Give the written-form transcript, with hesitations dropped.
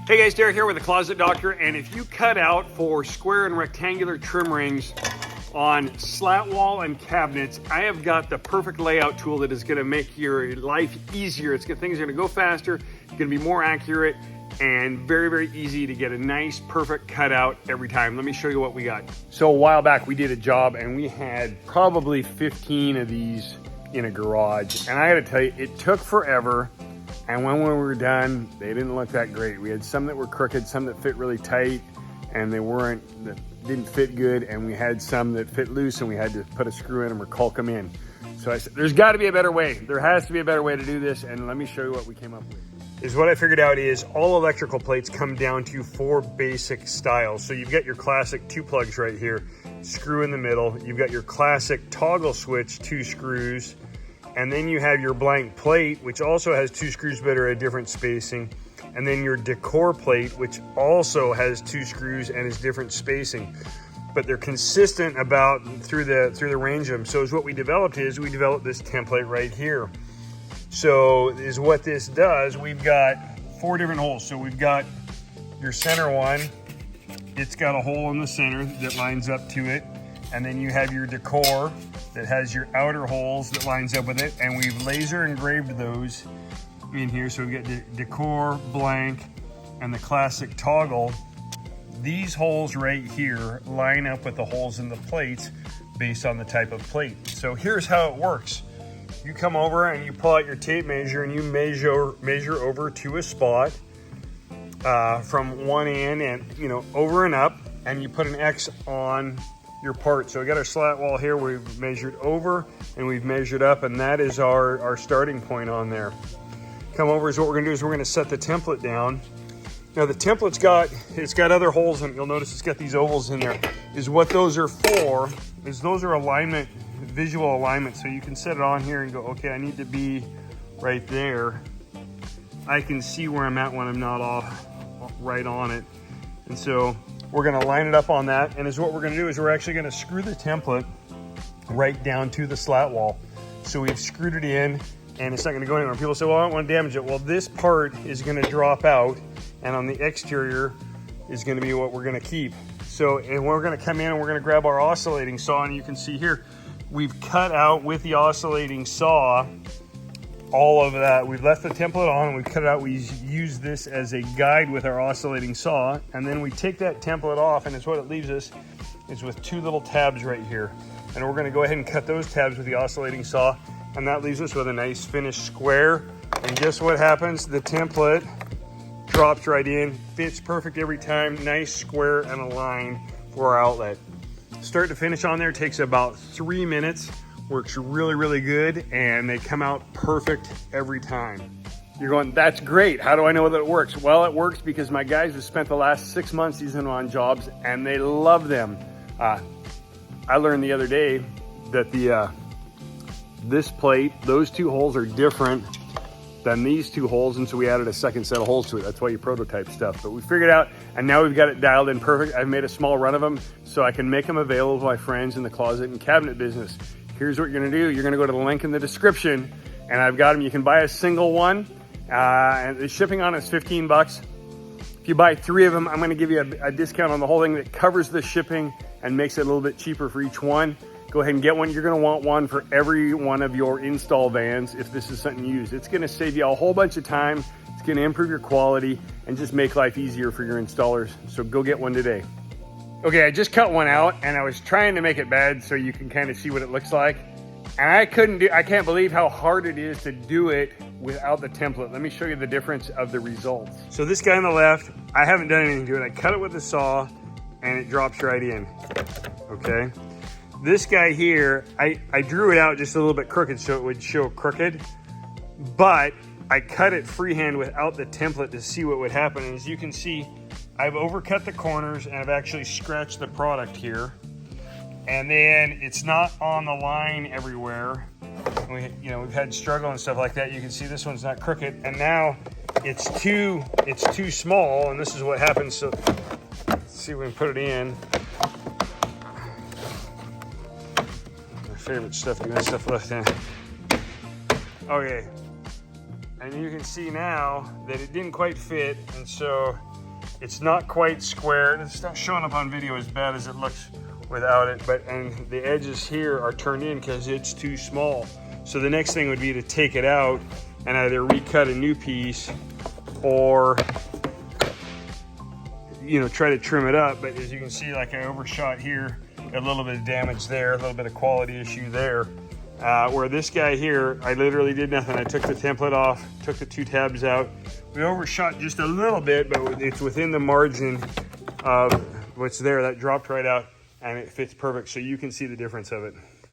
Hey guys, Derek here with the Closet Doctor, and if you cut out for square and rectangular trim rings on slat wall and cabinets, I have got the perfect layout tool that is going to make your life easier. Things are going to go faster, it's going to be more accurate, and very, very easy to get a nice, perfect cutout every time. Let me show you what we got. So a while back, we did a job and we had probably 15 of these in a garage. And I gotta tell you, it took forever. And when we were done, they didn't look that great. We had some that were crooked, some that fit really tight, and that didn't fit good. And we had some that fit loose and we had to put a screw in them or caulk them in. So I said, there's gotta be a better way. There has to be a better way to do this. And let me show you what we came up with. What I figured out is all electrical plates come down to 4 basic styles. So you've got your classic 2 plugs right here, screw in the middle. You've got your classic toggle switch, 2 screws. And then you have your blank plate, which also has 2 screws but are a different spacing. And then your decor plate, which also has 2 screws and is different spacing. But they're consistent about through the range of them. So what we developed this template right here. So what this does, we've got 4 different holes. So we've got your center one. It's got a hole in the center that lines up to it. And then you have your decor that has your outer holes that lines up with it. And we've laser engraved those in here. So we've got the decor, blank, and the classic toggle. These holes right here line up with the holes in the plates based on the type of plate. So here's how it works. You come over and you pull out your tape measure and you measure over to a spot from one end and over and up, and you put an X on your part. So we got our slat wall here. We've measured over and we've measured up, and that is our starting point on there. Come over is what we're gonna do is we're gonna set the template down. Now the template's got other holes, and you'll notice it's got these ovals in there. What those are for is those are alignment, visual alignment. So you can set it on here and go, okay, I need to be right there. I can see where I'm at when I'm not right on it. And so we're gonna line it up on that. And what we're gonna do is we're actually gonna screw the template right down to the slat wall. So we've screwed it in and it's not gonna go anywhere. People say, well, I don't wanna damage it. Well, this part is gonna drop out, and on the exterior is gonna be what we're gonna keep. So, and we're gonna come in and we're gonna grab our oscillating saw, and you can see here, we've cut out with the oscillating saw all of that. We've left the template on and we've cut it out. We use this as a guide with our oscillating saw, and then we take that template off, and what it leaves us is with 2 little tabs right here. And we're gonna go ahead and cut those tabs with the oscillating saw, and that leaves us with a nice finished square. And guess what happens? The template drops right in, fits perfect every time, nice, square, and aligned for our outlet. Start to finish on there takes about 3 minutes. Works really, really good, and they come out perfect every time. You're going, that's great. How do I know that it works? Well, it works because my guys have spent the last 6 months using them on jobs, and they love them. I learned the other day that this plate, those 2 holes are different than these 2 holes, and so we added a second set of holes to it. That's why you prototype stuff. But we figured out, and now we've got it dialed in perfect. I've made a small run of them so I can make them available to my friends in the closet and cabinet business. Here's what you're gonna do. You're gonna go to the link in the description, and I've got them. You can buy a single one, and the shipping on it is 15 bucks. If you buy 3 of them, I'm gonna give you a discount on the whole thing that covers the shipping and makes it a little bit cheaper for each one. Go ahead and get one. You're gonna want one for every one of your install vans if this is something you use. It's gonna save you a whole bunch of time. It's gonna improve your quality and just make life easier for your installers. So go get one today. Okay, I just cut one out and I was trying to make it bad so you can kind of see what it looks like. And I can't believe how hard it is to do it without the template. Let me show you the difference of the results. So this guy on the left, I haven't done anything to it. I cut it with a saw and it drops right in, okay? This guy here, I drew it out just a little bit crooked so it would show crooked, but I cut it freehand without the template to see what would happen. And as you can see, I've overcut the corners and I've actually scratched the product here. And then it's not on the line everywhere. We've had struggle and stuff like that. You can see this one's not crooked, and now it's too small, and this is what happens. So let's see if we can put it in. My favorite stuff, to get stuff left in. Okay, and you can see now that it didn't quite fit, and so It's not quite square. It's not showing up on video as bad as it looks without it, and the edges here are turned in because it's too small. So the next thing would be to take it out and either recut a new piece or, you know, try to trim it up. But as you can see, like I overshot here, a little bit of damage there, a little bit of quality issue there. Where this guy here, I literally did nothing. I took the template off, took the 2 tabs out. We overshot just a little bit, but it's within the margin of what's there. That dropped right out and it fits perfect. So you can see the difference of it.